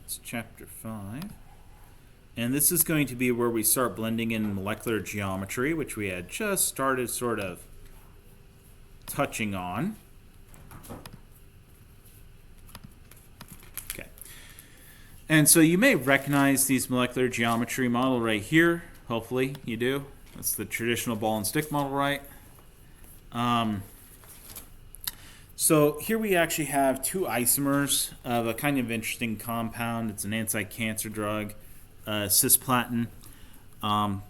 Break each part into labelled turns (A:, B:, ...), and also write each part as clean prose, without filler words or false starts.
A: That's chapter 5. And this is going to be where we start blending in molecular geometry, which we had just started sort of touching on. Okay. And so you may recognize these molecular geometry model right here. Hopefully you do. That's the traditional ball and stick model, right? So here we actually have two isomers of a kind of interesting compound. It's an anti-cancer drug, cisplatin.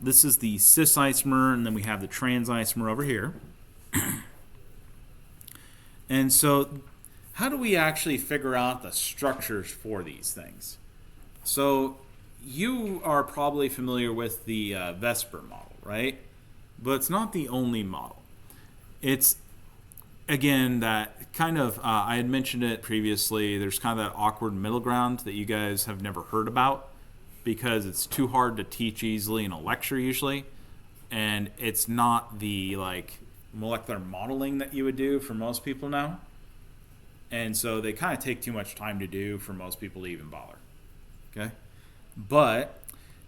A: This is the cis isomer, and then we have the trans isomer over here. And so how do we actually figure out the structures for these things? So you are probably familiar with the Vesper model, right? But it's not the only model. It's, again, that kind of, I had mentioned it previously, there's kind of that awkward middle ground that you guys have never heard about because it's too hard to teach easily in a lecture usually, and it's not the like molecular modeling that you would do for most people now, and so they kind of take too much time to do for most people to even bother. Okay, but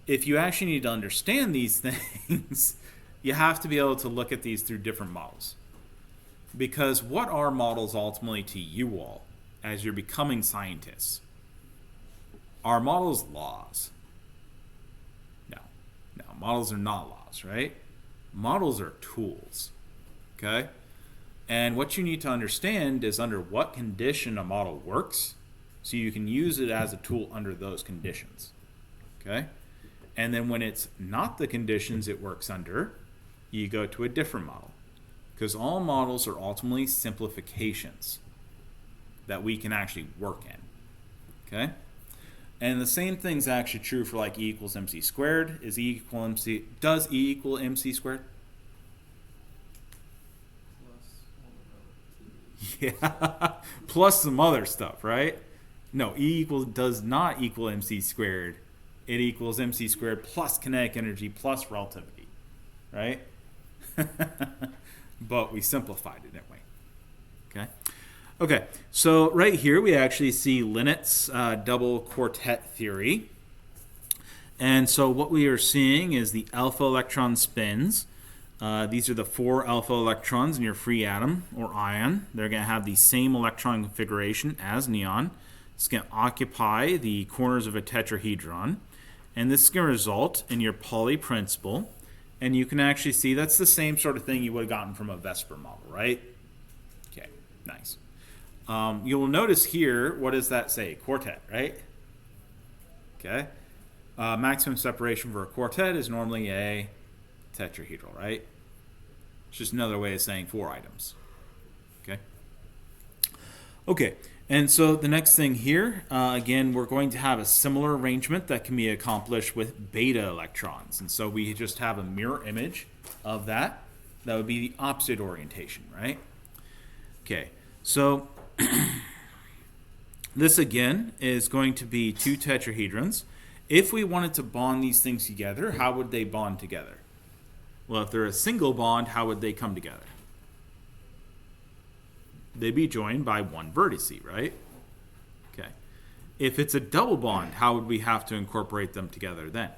A: if you actually need to understand these things, you have to be able to look at these through different models. Because what are models ultimately to you all as you're becoming scientists? Are models laws? No. No, models are not laws, right? Models are tools, okay? And what you need to understand is under what condition a model works so you can use it as a tool under those conditions, okay? And then when it's not the conditions it works under, you go to a different model. Because all models are ultimately simplifications that we can actually work in. Okay? And the same thing's actually true for like E equals MC squared. Is E equal MC, does E equal MC squared? Yeah. Plus some other stuff, right? No, E equals does not equal MC squared. It equals MC squared plus kinetic energy plus relativity. Right? But we simplified it, didn't we? Okay. Okay, so right here we actually see Linnett's double quartet theory. And so what we are seeing is the alpha electron spins. These are the 4 alpha electrons in your free atom or ion. They're going to have the same electron configuration as neon. It's going to occupy the corners of a tetrahedron. And this is going to result in your Pauli principle. And you can actually see that's the same sort of thing you would have gotten from a Vesper model, right? Okay, nice. You will notice here, what does that say? Quartet, right? Okay. Maximum separation for a quartet is normally a tetrahedral, right? It's just another way of saying 4 items. Okay. Okay, and so the next thing here, again, we're going to have a similar arrangement that can be accomplished with beta electrons. And so we just have a mirror image of that. That would be the opposite orientation, right? Okay, so this again is going to be 2 tetrahedrons. If we wanted to bond these things together, how would they bond together? Well, if they're a single bond, how would they come together? They'd be joined by 1 vertice, right? Okay. If it's a double bond, how would we have to incorporate them together then?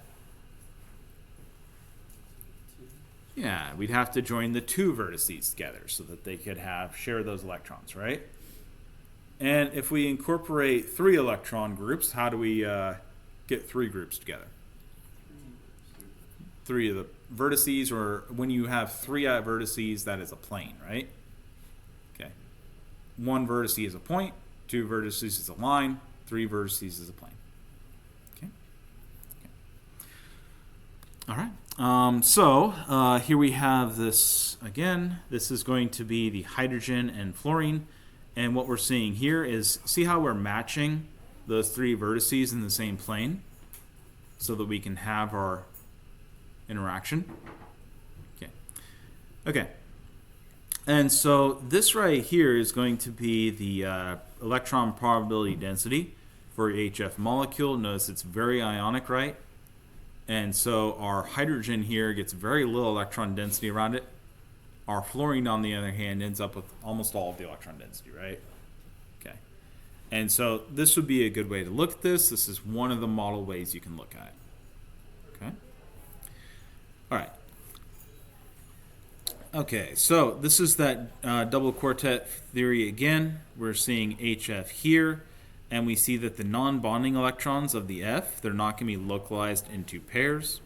A: Yeah, we'd have to join the 2 vertices together so that they could share those electrons, right? And if we incorporate 3 electron groups, how do we get 3 groups together? 3 of the vertices, or when you have 3 vertices, that is a plane, right? 1 vertex is a point, 2 vertices is a line, 3 vertices is a plane. Okay. All right. So here we have this again. This is going to be the hydrogen and fluorine, and what we're seeing here is see how we're matching those 3 vertices in the same plane, so that we can have our interaction. Okay. Okay. And so this right here is going to be the electron probability density for HF molecule. Notice it's very ionic, right? And so our hydrogen here gets very little electron density around it. Our fluorine, on the other hand, ends up with almost all of the electron density, right? Okay. And so this would be a good way to look at this. This is one of the model ways you can look at it. Okay. All right. Okay, so this is that double quartet theory again. We're seeing HF here, and we see that the non-bonding electrons of the F, they're not going to be localized into pairs.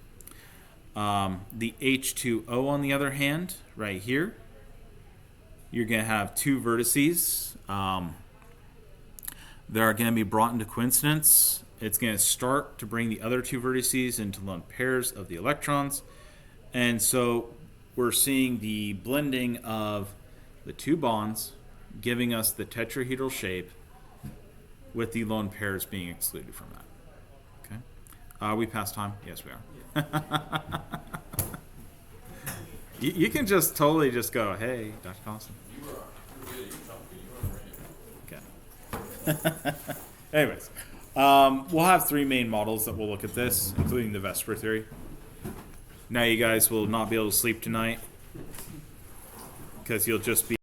A: The H2O, on the other hand, right here, you're going to have two vertices. They are going to be brought into coincidence. It's going to start to bring the other two vertices into lone pairs of the electrons. And so we're seeing the blending of the two bonds, giving us the tetrahedral shape with the lone pairs being excluded from that. Okay. Are we past time? Yes, we are. You can just totally just go, hey, Dr. Constant. Okay. Anyways, we'll have three main models that we'll look at this, including the Vesper theory. Now you guys will not be able to sleep tonight because you'll just be